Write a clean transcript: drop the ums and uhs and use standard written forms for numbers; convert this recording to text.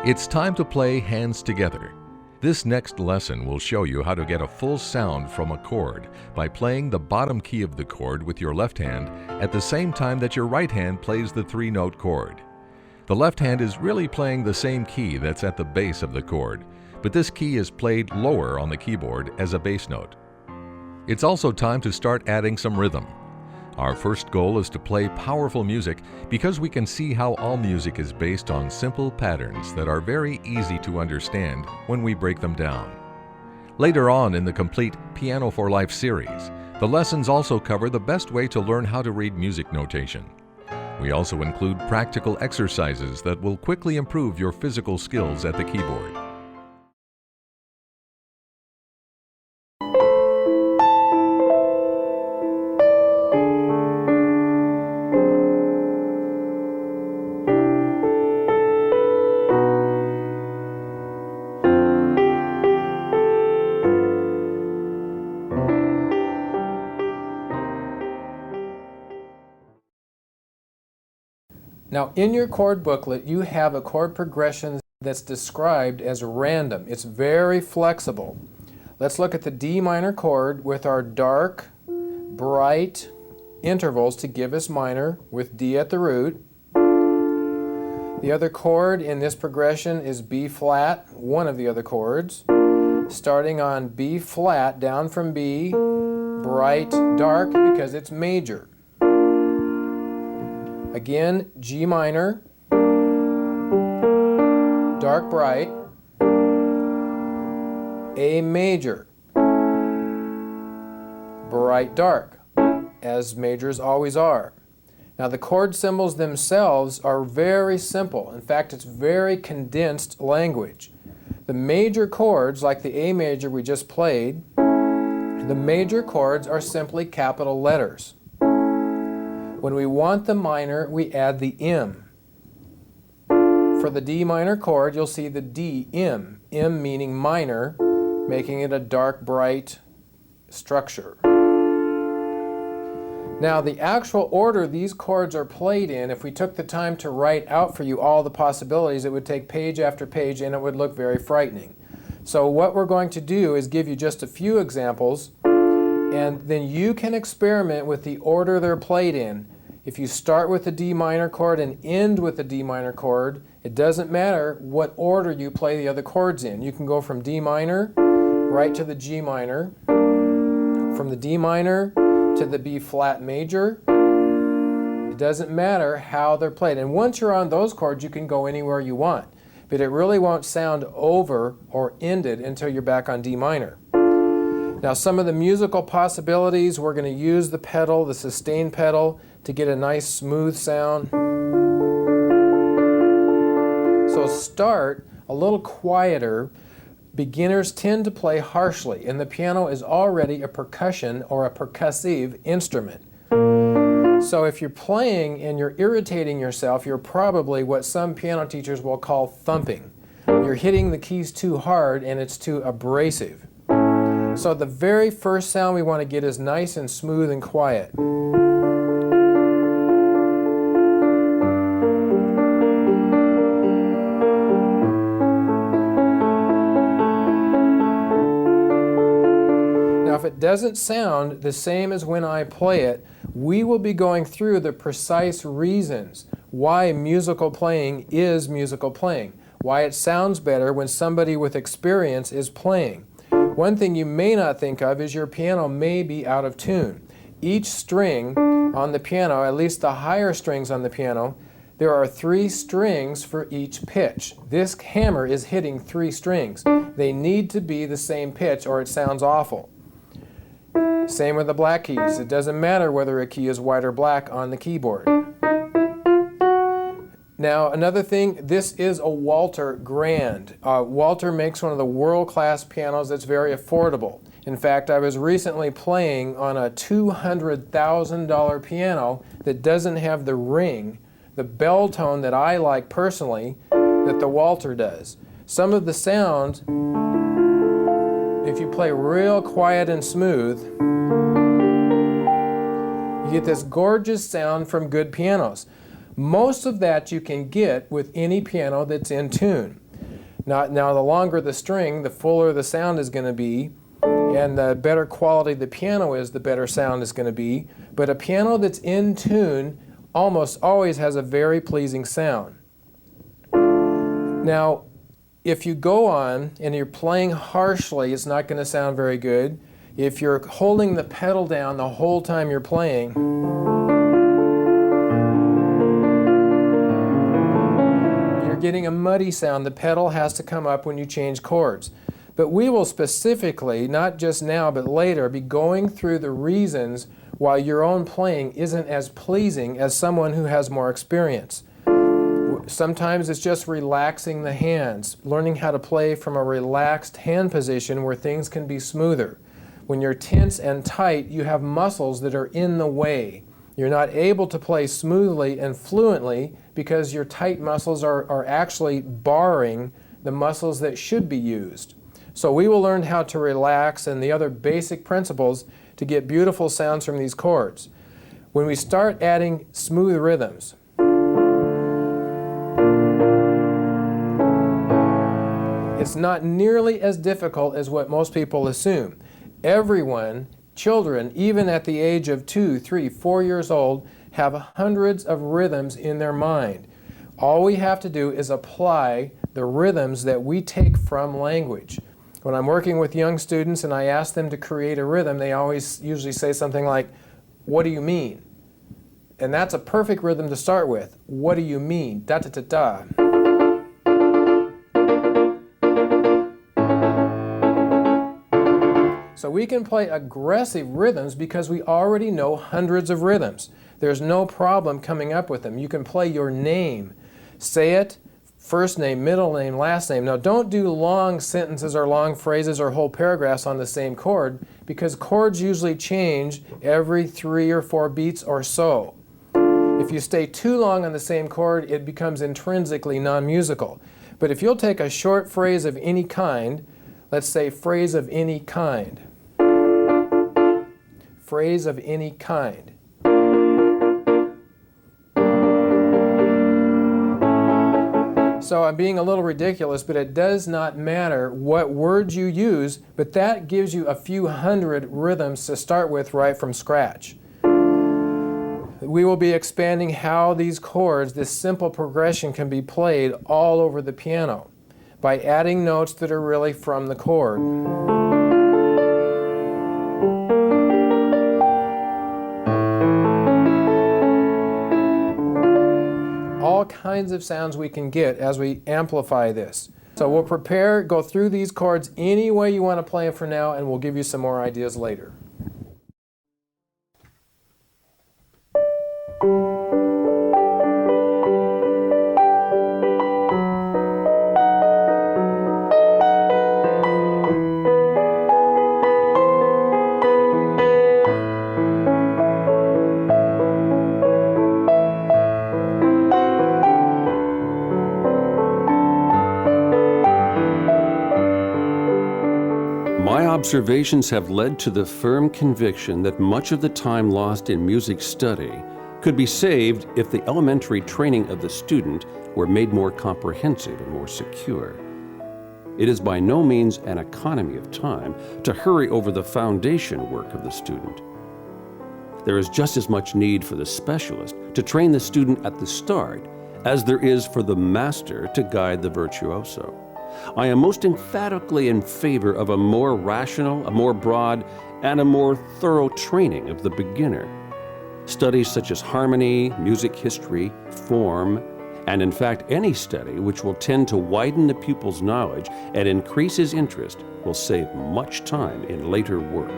It's time to play Hands Together. This next lesson will show you how to get a full sound from a chord by playing the bottom key of the chord with your left hand at the same time that your right hand plays the three-note chord. The left hand is really playing the same key that's at the base of the chord, but this key is played lower on the keyboard as a bass note. It's also time to start adding some rhythm. Our first goal is to play powerful music because we can see how all music is based on simple patterns that are very easy to understand when we break them down. Later on in the complete Piano for Life series, the lessons also cover the best way to learn how to read music notation. We also include practical exercises that will quickly improve your physical skills at the keyboard. Now, in your chord booklet, you have a chord progression that's described as random. It's very flexible. Let's look at the D minor chord with our dark, bright intervals to give us minor with D at the root. The other chord in this progression is B flat, one of the other chords. Starting on B flat, down from B, bright, dark, because it's major. Again, G minor, dark, bright, A major, bright, dark, as majors always are. Now the chord symbols themselves are very simple. In fact, it's very condensed language. The major chords, like the A major we just played, the major chords are simply capital letters. When we want the minor, we add the M. For the D minor chord, you'll see the D, M. M meaning minor, making it a dark, bright structure. Now, the actual order these chords are played in, if we took the time to write out for you all the possibilities, it would take page after page and it would look very frightening. So what we're going to do is give you just a few examples, and then you can experiment with the order they're played in. If you start with the D minor chord and end with the D minor chord, it doesn't matter what order you play the other chords in. You can go from D minor right to the G minor, from the D minor to the B flat major. It doesn't matter how they're played. And once you're on those chords, you can go anywhere you want. But it really won't sound over or ended until you're back on D minor. Now, some of the musical possibilities, we're going to use the pedal, the sustain pedal, to get a nice smooth sound. So start a little quieter. Beginners tend to play harshly, and the piano is already a percussion or a percussive instrument. So if you're playing and you're irritating yourself, you're probably what some piano teachers will call thumping. You're hitting the keys too hard and it's too abrasive. So the very first sound we want to get is nice and smooth and quiet. Now if it doesn't sound the same as when I play it, we will be going through the precise reasons why musical playing is musical playing, why it sounds better when somebody with experience is playing. One thing you may not think of is your piano may be out of tune. Each string on the piano, at least the higher strings on the piano, there are 3 strings for each pitch. This hammer is hitting 3 strings. They need to be the same pitch or it sounds awful. Same with the black keys. It doesn't matter whether a key is white or black on the keyboard. Now, another thing, this is a Walter Grand. Walter makes one of the world-class pianos that's very affordable. In fact, I was recently playing on a $200,000 piano that doesn't have the ring, the bell tone that I like personally, that the Walter does. Some of the sound, if you play real quiet and smooth, you get this gorgeous sound from good pianos. Most of that you can get with any piano that's in tune. Now, the longer the string, the fuller the sound is going to be, and the better quality the piano is, the better sound is going to be. But a piano that's in tune almost always has a very pleasing sound. Now, if you go on and you're playing harshly, it's not going to sound very good. If you're holding the pedal down the whole time you're playing, you're getting a muddy sound. The pedal has to come up when you change chords. But we will specifically, not just now but later, be going through the reasons why your own playing isn't as pleasing as someone who has more experience. Sometimes it's just relaxing the hands, learning how to play from a relaxed hand position where things can be smoother. When you're tense and tight, you have muscles that are in the way. You're not able to play smoothly and fluently because your tight muscles are actually barring the muscles that should be used. So we will learn how to relax and the other basic principles to get beautiful sounds from these chords. When we start adding smooth rhythms, it's not nearly as difficult as what most people assume. Everyone, children, even at the age of 2, 3, 4 years old, have hundreds of rhythms in their mind. All we have to do is apply the rhythms that we take from language. When I'm working with young students and I ask them to create a rhythm, they always usually say something like, "What do you mean?" And that's a perfect rhythm to start with. What do you mean? Da da da da. So we can play aggressive rhythms because we already know hundreds of rhythms. There's no problem coming up with them. You can play your name. Say it, first name, middle name, last name. Now don't do long sentences or long phrases or whole paragraphs on the same chord because chords usually change every 3 or 4 beats or so. If you stay too long on the same chord, it becomes intrinsically non-musical. But if you'll take a short phrase of any kind, let's say phrase of any kind. Phrase of any kind. So I'm being a little ridiculous, but it does not matter what words you use, but that gives you a few hundred rhythms to start with right from scratch. We will be expanding how these chords, this simple progression, can be played all over the piano by adding notes that are really from the chord. All kinds of sounds we can get as we amplify this. So we'll go through these chords any way you want to play them for now, and we'll give you some more ideas later. My observations have led to the firm conviction that much of the time lost in music study could be saved if the elementary training of the student were made more comprehensive and more secure. It is by no means an economy of time to hurry over the foundation work of the student. There is just as much need for the specialist to train the student at the start as there is for the master to guide the virtuoso. I am most emphatically in favor of a more rational, a more broad, and a more thorough training of the beginner. Studies such as harmony, music history, form, and in fact any study which will tend to widen the pupil's knowledge and increase his interest will save much time in later work.